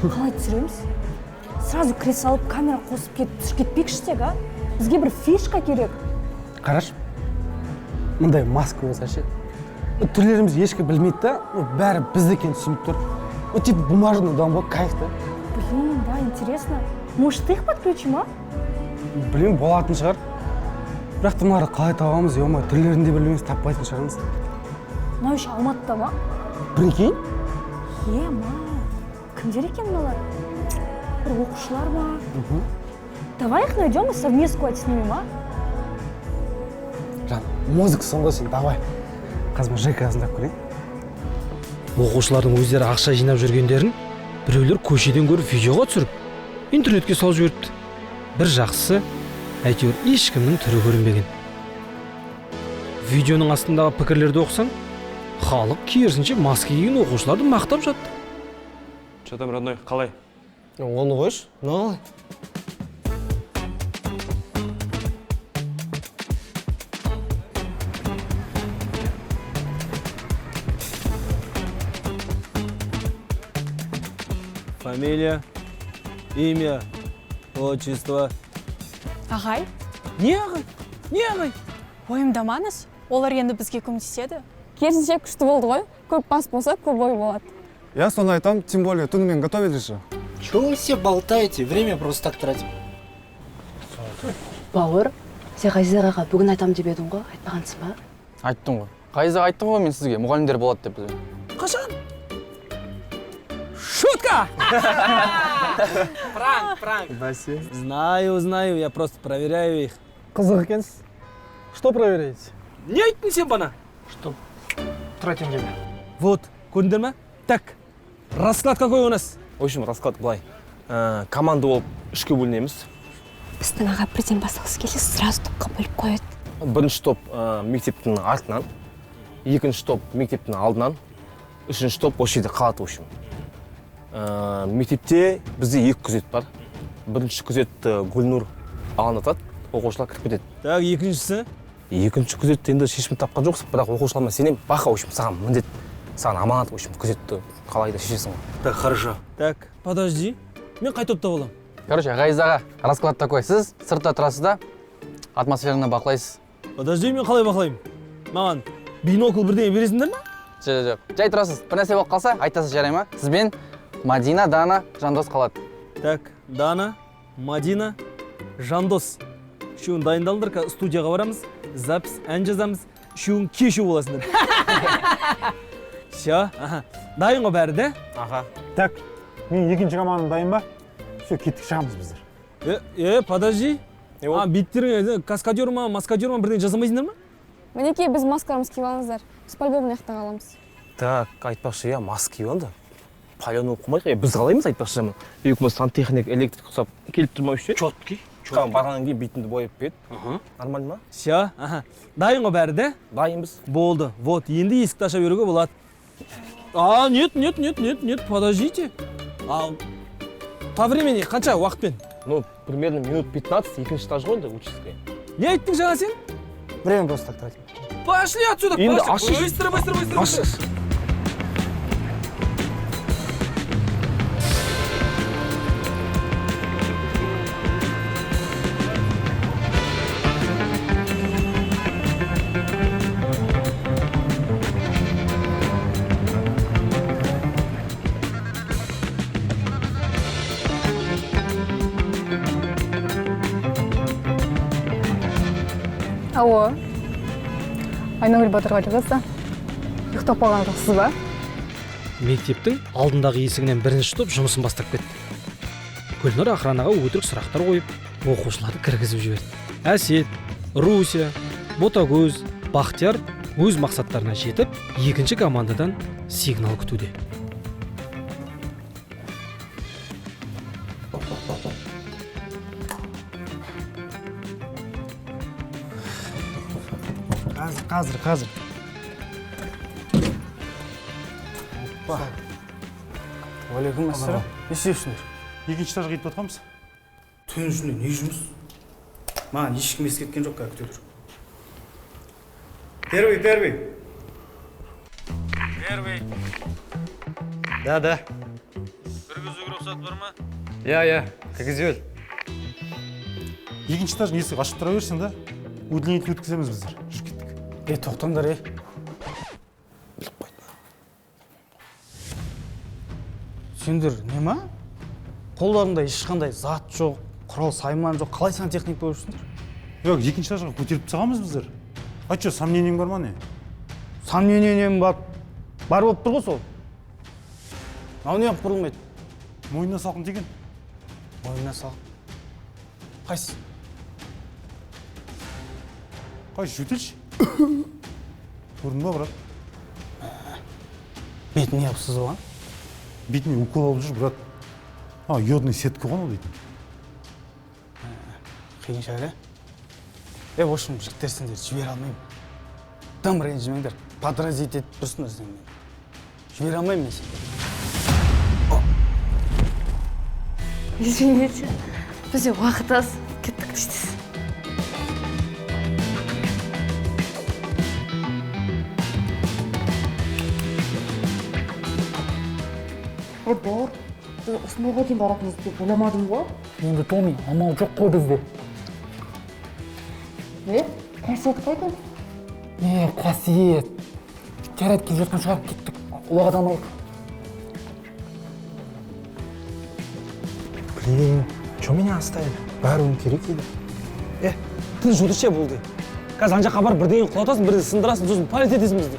Қалай түсіреміз? Сразу кіре салып камера қосып түсіп кетпекші а? Бізге бір фишка керек. Қараш, мұндай маска болса ше. Түрлеріміз ешкі білмейді да, бәрі бізді екен түсініп тұр. Типа бумажный дом ғой, кайф та. Блин, да, интересно. Может, их подключим, а? Білмеймін, болатын шығар. Бірақ тұмары қалай табамыз, ема, түрлерін де білмейміз, таппайтын шығармыз. Мынау еще Алматыда ма? Прикинь? Ема, кімдер екен мыналар? Бір оқушылар ма? Давай их найдем и совместку снимем, а? Жан, музыка сонда сен, давай. Қазір Жека азындап көрейін. Оқушылардың өздері ақша жинап жүргендерін біреулер көшеден көріп видеоға түсіріп, интернетке салып жіберіпті. Бір жақсысы, әйтеуір ешкімнің түрі көрінбеген. Видеоның астындағы пікірлерді оқысаң, халық керісінше маска киген оқушыларды мақтап жатты. Че там, родной, қалай? Оны қойш, мына қалай? Фамилия, имя, отчество. Ағай, Не ағай? Не ағай? ойымдамаңыз, олар енді бізге көмектеседі. Керісінше күшті болды ғой. Көп бас болса, көп ой болады. Я соны айтам, тем более түнімен готовить же. Чего вы все болтаете? Время просто так тратим. Бауыр, сен Ғайзаға бүгін айтам деп едің ғой, айтпағансың ба? Айттым ғой. Ғайзаға айттым ғой мен сізге, мұғалімдер болады деп. Қашан? Шутка! Пранк. Знаю, я просто проверяю их. Қызық екенсіз. Что проверяете? Не айттың сен бана? Что? Тратим время. Вот, көрдіңдер ма? Так, расклад какой у нас? В общем, расклад былай. Команда болып үшке бөлінеміз. Біздің аға бірден бастағысы келсе, сразу топқа бөліп қояды. Бірінші топ мектептің артынан, екінші топ мектептің алдынан, үшінші топ осы жерде қалады, в общем. Мектепте бізде екі күзет бар. Бірінші күзетті Гүлнұр алынатады, оқушылар кіріп кетеді. Так, екіншісі? Екінші күзетті енді шешім тапқан жоқсың, бірақ оқушыларыма сенем. Бақа, в общем, саған міндет, саған аманат, в общем, күзетті қалай да шешесің. Так, хорошо. Так, подожди. Мен қай топта боламын? Короче, Ғайзаға расклад такой. Сіз сыртта тұрасыз да, атмосфераны бақылайсыз. Подожди, мен қалай бақылаймын? Маған бинокл бірдеңе бересіңдер ма? Жоқ. Жай тұрасыз. Бір нәрсе болып қалса, айтасыз, жарай ма? Сізбен Мадина, Дана, Жандос қалады. Так, Дана, Мадина, Жандос. Үшеуін дайындалыңдар, студияға барамыз, запись, ән жазамыз, үшеуін кешу боласыңдар. Все, дайын ғой бәрі, да? Аха. Так, мен екінші команда дайын ба? Все, кеттік шығамыз біздер. Подожди. Биттеріңе каскадер ма, маскадер ма бірден жазамайсыңдар ма? Мінекей біз маскарамыз киіп алыңыздар. Біз по-любому мына қаламыз. Так, айтпақшы, маска киіп алды. Палену қоймайық, біз қалаймыз айтпақшы. Екеуміз сантехник, электрик құсап келіп тұрмай үште. Четкий. Барғаннан кейін бетімді бояп берді. Нормально ма? Все, дайын ғой бәрі, да? Дайынбыз. Болды. Вот, енді есікті аша беруге болады. Нет, подождите. По времени қанша уақытпен? Ну, примерно минут 15, екінші этаж ғой, участке. Не айттың жаңа сен? Время просто так тратим. Пошли отсюда, пошли. Быстро. Алло. Айнагүл Батырғали қызы. Ұйықтап қалған жоқсыз ба? Мектептің алдындағы есігінен бірінші топ жұмысын бастап кетті. Гүлнұр охранаға өтірік сұрақтар қойып, оқушыларды кіргізіп жіберді. Әсет, Руся, Ботагөз, Бақтияр өз мақсаттарына жетіп, екінші командадан сигнал күтуде. Қазір. Опа. Алейкум ассалам. Не істейсіңдер? Екінші этажға кетіп жатқанбыз. Түн ішінде не жұмыс? Маған ешкім ескерткен жоқ, как күтеді. Первый. Да. Кіргізу керек рұқсат бар ма? Иә, кіргізе бер. Екінші этаждың есігі ашып тұра берсін да. Удлинитель өткіземіз біздер. Жүріп кеттік. Тоқтаңдар, Сендер не ма? Қолдарында ешқандай зат жоқ, құрал сайман жоқ. Қалай сантехник болып жүрсіңдер? Yok, екінші этажға көтеріп тастағанбыз біздер. А что, сомнениең бар ма не? Сомнением бар болып тұр ғой сол. Мынау неғып бұрылмайды? Мойнына салқын тиген. Мойнына сал. Қайсы? Қайсы жөтелші? Көрдің ба, брат? Бетін неғып сызылған? Бетіне укол алып жүр, брат. Йодный сетка ғой ол дейтін. Қиын шәлі. В общем, жігіттер сендер жібере алмаймын. Тым ренжімеңдер. Подразить етіп тұрсыңдар сендер. Жібере алмаймын мен сендер. Извините, бізде уақыт аз. Кеттік дейсіз. Бауыр, біз осындайға дейін баратынымызды деп ойламадым ғой. Енді Томи, амал жоқ қой бізде. Қасиет қайда? Қасиет. Жарайды, келе жатқан шығар, кеттік. Ұлағадан алып. Блин, что меня оставили? Бәрін керек еді. Тыныш отыршы болды. Қазір ана жаққа барып бірдеңе құлатасың, бірдеңе сындырасың, сосын полиция етесің бізді.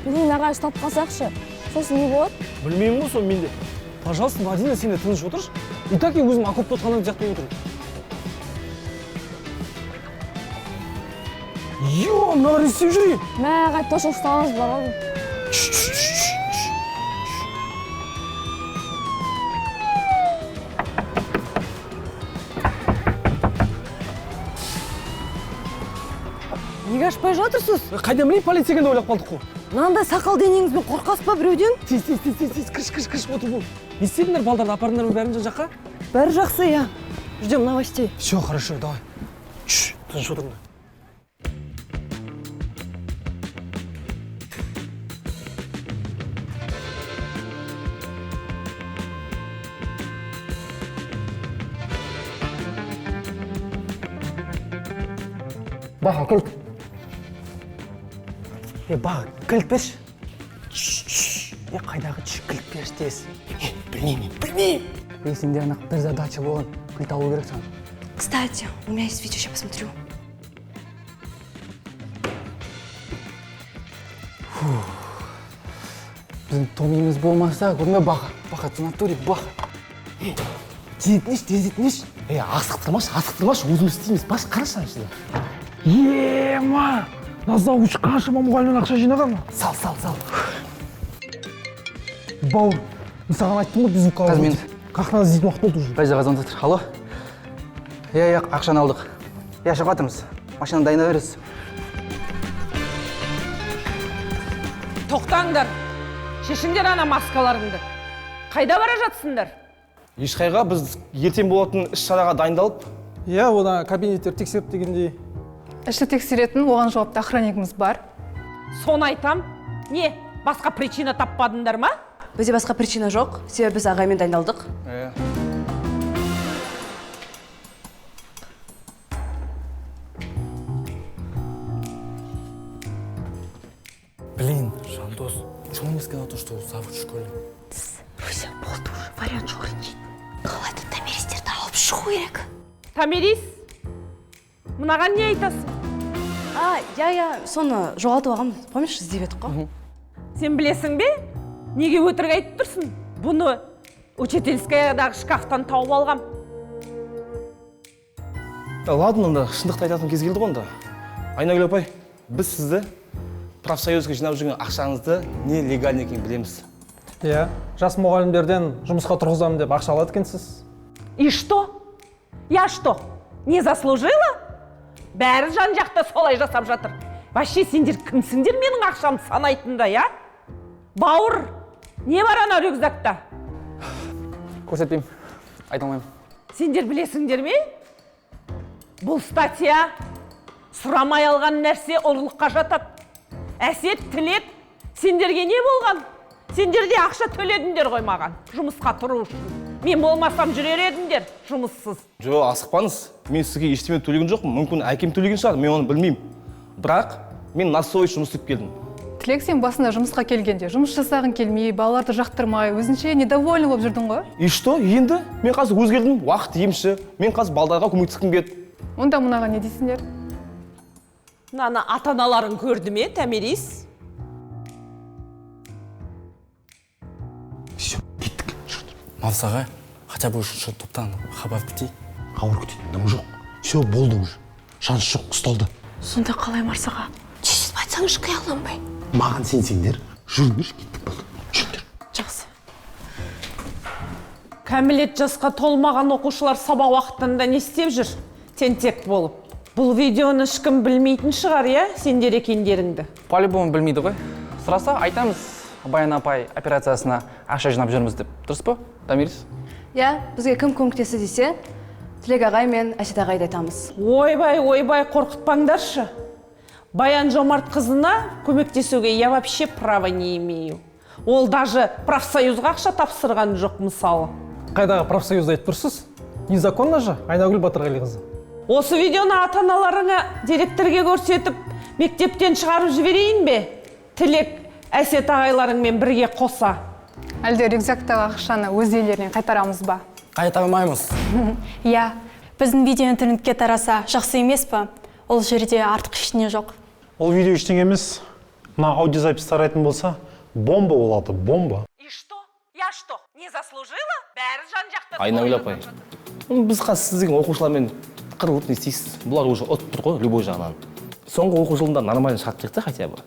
Білейін аға ұстап қалсақшы. Сосын не болады? Білмеймін ғой сол менде. Пожалуйста, Мадина, сен де тыныш отыршы. И так я өзім окопта отқаннан жақтай отырмын. Мына не істеп жүр? Мә, қайт тошы ұстаңыз бар ғой. Неге ашпай жатырсыз? Қайдан білейін, полиция келгенде ойлап қалдық қой. Мынандай сақал денеңізбен қорқасыз ба біреуден? Кіріш, отыр бол. Не істедіңдер, балдарды апардыңдар ма бәрін жан жаққа? Бәрі жақсы, я. Ждем новостей. Все, хорошо, давай. Тыныш отырыңдар. Баға, кілт. Баға, кілт берші. Қайдағы кілт берші тез. Білмеймін. Сенде ана бір задача болған. Кілт алу керек сан. Кстати, у меня есть видео, сейчас посмотрю. Біздің Томиіміз болмаса, көрме Баға. Баға, санаторий, Баға. Тездетінеш. Асықтырмаш, өзіміз істейміз. Баш, қарашы ашыда. Ема! Назауыш қаншама мұғалімнен ақша жинаған? Сал. Бауыр, саған айттым ғой біздің қалауы. Қазір мен Қақнан іздейтін уақыт болды уже. Бәжі қазан жатыр. Алло? Иә, ақшаны алдық. Иә, шығып жатырмыз. Машинаны дайында бересіз. Тоқтаңдар. Шешіңдер ана маскаларыңды. Қайда бара жатсыңдар? Ешқайға біз ертең болатын іс-шараға дайындалып. Иә, одан кабинеттер тексеріп дегендей. Іші тексеретін оған жауапты охранникіміз бар. Соны айтам. Не, басқа причина таппадыңдар ма? Бізде басқа причина жоқ, себебі біз ағаймен дайындалдық. Блин, Жандос, чего он не сказал то, что завуч в школе? Руся, болды уже, вариант жоқ ренжейді. Қалайда томиристерді алып шығу керек. Томирис, мынаған не айтасың? Я соны жоғалтып алғам, помнишь, іздеп едік қой. Сен білесің бе? Неге өтірік айтып тұрсың? Бұны учительскаядағы шкафтан тауып алғам. Ладно, онда шындықты айтатын кез келді ғой онда. Айнагүл апай, біз сізді профсоюзға жинап жүрген ақшаңызды нелегальный екенін білеміз. Иә, жас мұғалімдерден жұмысқа тұрғызамын деп ақша алады екенсіз. И что? Я что? Не заслужила? Бәрі жан жақта солай жасап жатыр. Вообще сендер кімсіңдер менің ақшамды санайтында, я? Бауыр, не бар ана рюкзакта? Көрсетпеймін, айта алмаймын. Сендер білесіңдер ме? Бұл статья сұрамай алған нәрсе ұрлыққа жатады. Әсет, Тілек, сендерге не болған? Сендер де ақша төледіңдер ғой маған, жұмысқа тұру үшін. Мен болмасам жүрер едіңдер, жұмыссыз. Жо, асықпаңыз. Мен сізге ештеме төлеген жоқпын. Мүмкін әкем төлеген шығар, мен оны білмеймін. Бірақ мен нассой жұмыс істеп келдім. Тілек, сен басында жұмысқа келгенде жұмыс жасағың келмей, балаларды жақтырмай, өзінше недовольны болып жүрдің ғой? И что? Енді мен қазір өзгердім. Уақыт емші. Мен қазір балдарға көмектескім келді. Онда мұнаға не дейсіңдер? Мынаны ата-аналарың көрді ме, Томирис? Все, кеттік. Мавсаға, хотя бы үшін топтан хабар күтейік. Хабар күтейін, дым жоқ. Все, болды уже. Шанс жоқ, ұсталды. Сонда қалай Марсаға? Чешіп айтсаңыз қияланбай. Маған сенсеңдер, жүріңдер, кеттік болды. Жүріңдер. Жақсы. Кәмелет жасқа толмаған оқушылар сабақ уақытында не істеп жүр? Тентек болып. Бұл видеоны ешкім білмейтін шығар, я? Сендер екендеріңді. По-любому білмейді ғой. Сұраса айтамыз, Баян апай операциясына ақша жинап жүрміз деп. Дұрыс па, Томирис? Иә, бізге кім көмектесті десе, Тілек ағай мен Әсет ағайды айтамыз. Ойбай, қорқытпаңдаршы. Баян Жомарт қызына көмектесуге я вообще права не имею. Ол даже профсоюзға ақша тапсырған жоқ, мысалы. Қайдағы профсоюзда айтып тұрсыз? Незаконно же, Айнагүл Батырғали қызы. Осы видеоны ата-аналарыңа директорге көрсетіп, мектептен шығарып жіберейін бе? Тілек, Әсет ағайларыңмен бірге қоса. Әлде рюкзактағы ақшаны өз үйлерінен қайтарамыз ба? Қайтармаймыз. Иә, біздің видео интернетке тараса жақсы емес па? Ол жерде артық ештеңе жоқ. Ол видео ештеңе емес. Мына аудиозапись тарайтын болса, бомба болады, бомба. И что? Я что? Не заслужила? Бәрі жан-жақты. Айнагүл апай. Біз қазір сіздің оқушылармен қырылып не істейсіз? Бұлар уже ұтып тұр ғой, любой жағынан. Соңғы оқу жылында нормально шығарып кетті хотя бы.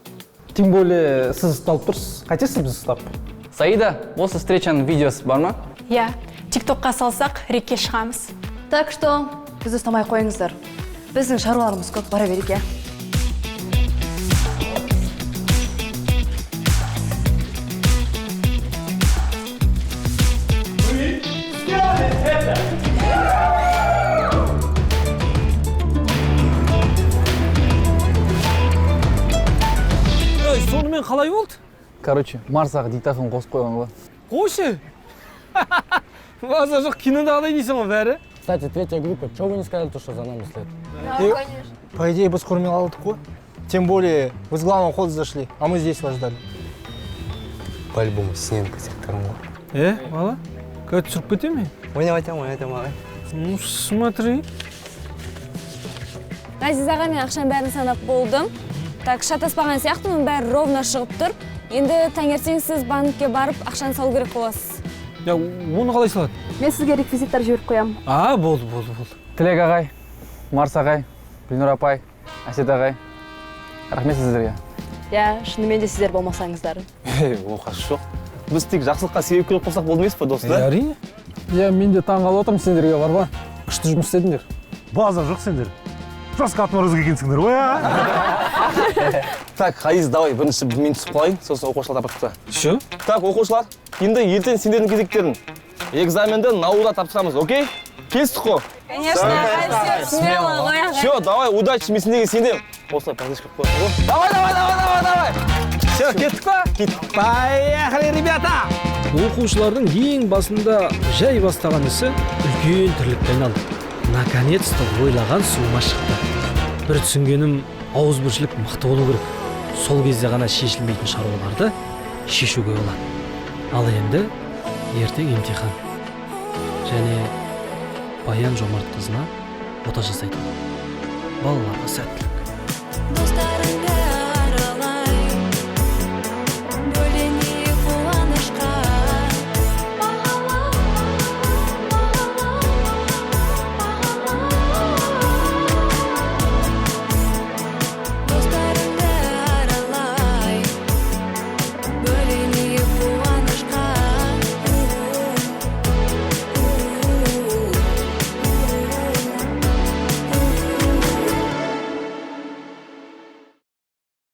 Тем более, сіз ұсталып тұрсыз. Қайтесіз біз ұстап? Саида, осы встречаның видеосы бар ма? Иә, тиктокқа салсақ, рекке шығамыз. Так что, біз ұстамай қойыңыздар. Біздің шаруаларымыз көп, бара берейік, иә. Сонымен қалай болды? Короче, Марсаға диктофон қосып қойған ғой. Қойшы! Маза жоқ, кинодағыдай дейсің ғой бәрі. Кстати, третья группа, чего вы не сказали, то, что за нами след? Да, конечно. По идее, біз көрмей алдық қой. Тем более, вы с главного хода зашли, а мы здесь вас ждали. По-любому сенка сектором ғой. Бала, көт түсіріп кете ме? Ойнап айтам ағай. Ну, смотри. Ғазиз аға, мен ақшаның бәрін санап болдым. Так, шатаспаған сияқтымын, бәрі ровно шығып тұр. Енді таңертең сіз банкке барып ақшаны салу керек боласыз. Я, оны қалай салады? Мен сізге реквизиттар жіберіп қоямын. Болды. Тілек ағай, Марс ағай, Гүлнұр апай, Әсет ағай. Рахмет сіздерге. Иә, шынымен де сіздер болмасаңыздар. Оқасы жоқ. Біз тек жақсылыққа себеп керек болсақ болды емес па, достар? Әрине. Я, мен де таң қалып отырмын, сендерге бар ба? Күшті жұмыс істедіңдер. Базар жоқ сендер. Жасқа атмарызға екенсіңдер ғой, а? Так, Хаиз, давай, бірінші мен түсіп қалайын, сосын оқушылар тапыртса. Що? Так, оқушылар, енді ертең сендердің кезектерін. Экзаменді науда тапсырамыз, окей? Келістік қой? Конечно, смело ғой. Все, давай, удачи, мен сендерге сендем. Осылай поддержка қойсын ғой. Давай! Все, кеттік па? Кеттік. Поехали, ребята! Оқушылардың ең басында жай бастаған ісі үлкен тірлікке айналды. Наконец-то ойлаған суыма шықты. Бір түсінгенім, ауызбіршілік мықты болу керек. Сол кезде ғана шешілмейтін шаруаларды шешуге болады. Ал енді ертең емтихан. Және Баян Жомарт қызына ота жасайды. Балаларға сәттілік. Достар,